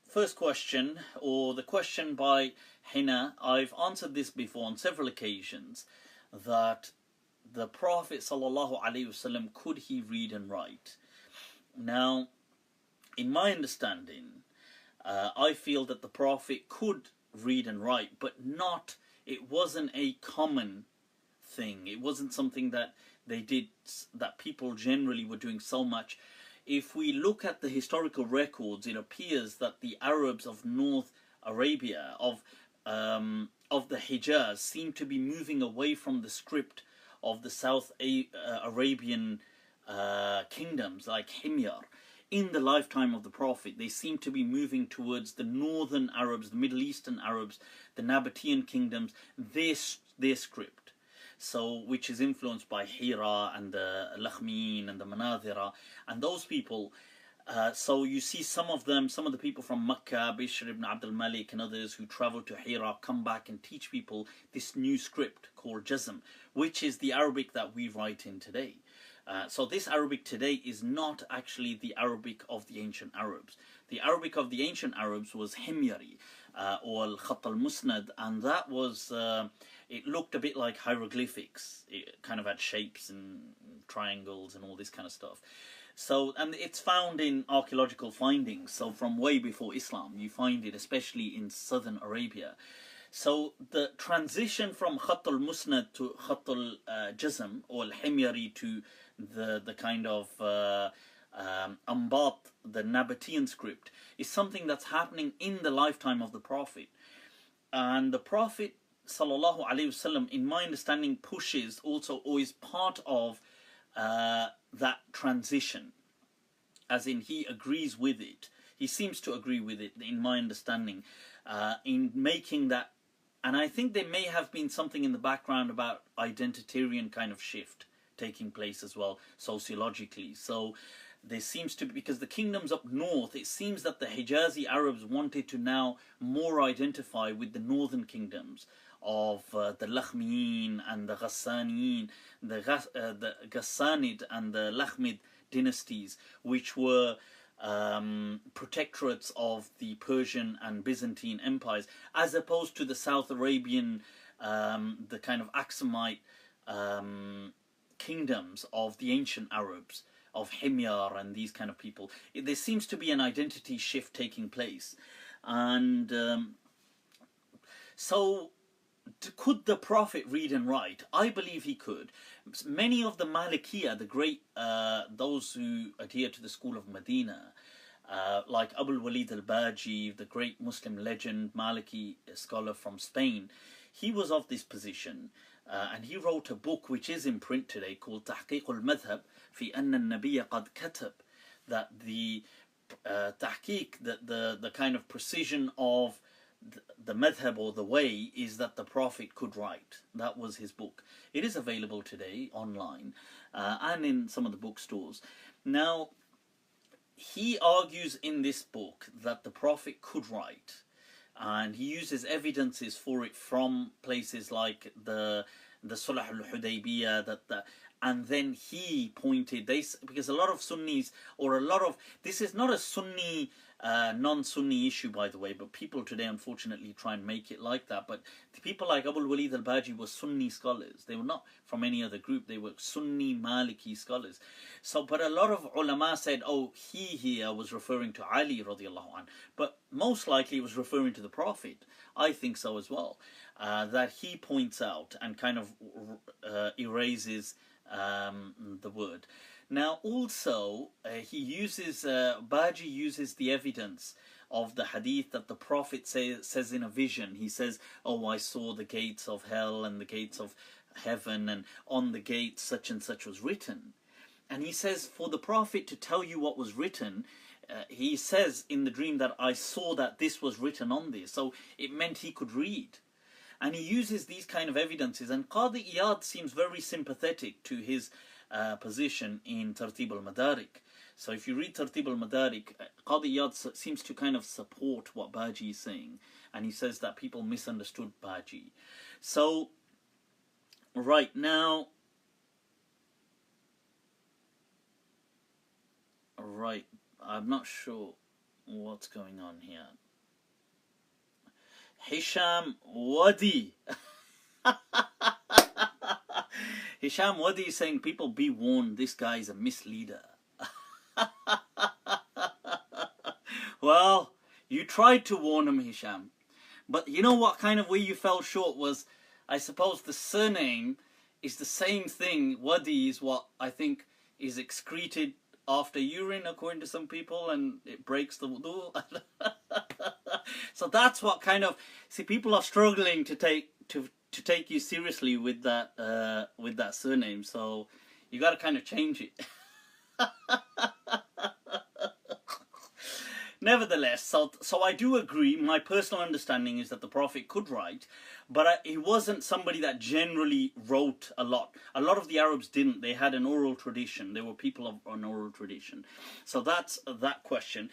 first question, or the question by Hina, I've answered this before on several occasions, that the Prophet ﷺ, could he read and write? Now, in my understanding, I feel that the Prophet could read and write, but it wasn't a common thing. It wasn't something that they did, that people generally were doing so much. If we look at the historical records, it appears that the Arabs of North Arabia, of the Hijaz, seem to be moving away from the script of the South Arabian kingdoms like Himyar. In the lifetime of the Prophet, they seem to be moving towards the northern Arabs, the Middle Eastern Arabs, the Nabatean kingdoms, their script. So, which is influenced by Hira and the Lakhmin and the Manadhira and those people. So you see some of the people from Makkah, Bishr ibn Abdul Malik and others who travel to Hira, come back and teach people this new script called Jazm, which is the Arabic that we write in today. So this Arabic today is not actually the Arabic of the ancient Arabs. The Arabic of the ancient Arabs was Himyari, or Al-Khat al-Musnad, and that was, it looked a bit like hieroglyphics. It kind of had shapes and triangles and all this kind of stuff. So, and it's found in archaeological findings, so from way before Islam, you find it especially in southern Arabia. So the transition from Khat al-Musnad to Khat al-Jazm, or al-Himyari, to the kind of Ambat, the Nabatean script, is something that's happening in the lifetime of the Prophet. And the Prophet sallallahu alaihi wasallam, in my understanding, pushes also, or is part of that transition, as in he agrees with it. He seems to agree with it, in my understanding, in making that. And I think there may have been something in the background about identitarian kind of shift taking place as well, sociologically. So there seems to be, because the kingdoms up north, it seems that the Hijazi Arabs wanted to now more identify with the northern kingdoms of the Lakhmiyin and the Ghassaniyin, the Ghassanid and the Lakhmid dynasties, which were protectorates of the Persian and Byzantine empires, as opposed to the South Arabian, the kind of Aksumite kingdoms of the ancient Arabs, of Himyar and these kind of people. There seems to be an identity shift taking place. And so could the Prophet read and write? I believe he could. Many of the Malikiya, the great, those who adhere to the school of Medina, like Abu Walid al-Baji, the great Muslim legend, Maliki scholar from Spain, he was of this position, and he wrote a book which is in print today called Tahqiq al-Madhab fi anna al-Nabiyya qad katab, that the tahqiq, the kind of precision of the madhab, or the way, is that the Prophet could write. That was his book. It is available today online and in some of the bookstores. Now, he argues in this book that the Prophet could write, and he uses evidences for it from places like the Sulh al-Hudaybiyah, and then he pointed, because a lot of Sunnis, this is not a Sunni, non-Sunni issue, by the way, but people today unfortunately try and make it like that. But the people like Abu Walid al-Baji were Sunni scholars. They were not from any other group. They were Sunni Maliki scholars. So, but a lot of ulama said, oh, he here was referring to Ali radiallahu anh, but most likely was referring to the Prophet. I think so as well. That he points out and kind of erases the word. Now also Baji uses the evidence of the hadith that the Prophet says in a vision. He says, oh, I saw the gates of hell and the gates of heaven, and on the gates such and such was written. And he says, for the Prophet to tell you what was written, he says in the dream that I saw that this was written on this. So it meant he could read. And he uses these kind of evidences, and Qadi Iyad seems very sympathetic to his position in Tartib al-Madarik. So if you read Tartib al-Madarik, Qadi Iyad seems to kind of support what Baji is saying, and he says that people misunderstood Baji. So, right now, I'm not sure What's going on here? Hisham Wadi. Hisham Wadi is saying, people be warned, this guy is a misleader. Well, you tried to warn him, Hisham. But you know what kind of way you fell short was, I suppose the surname is the same thing. Wadi is what I think is excreted after urine, according to some people, and it breaks the wudu. So that's what kind of... See, people are struggling to take you seriously with that surname. So you got to kind of change it. Nevertheless, so I do agree. My personal understanding is that the Prophet could write, but he wasn't somebody that generally wrote a lot. A lot of the Arabs didn't. They had an oral tradition. They were people of an oral tradition. So that's that question.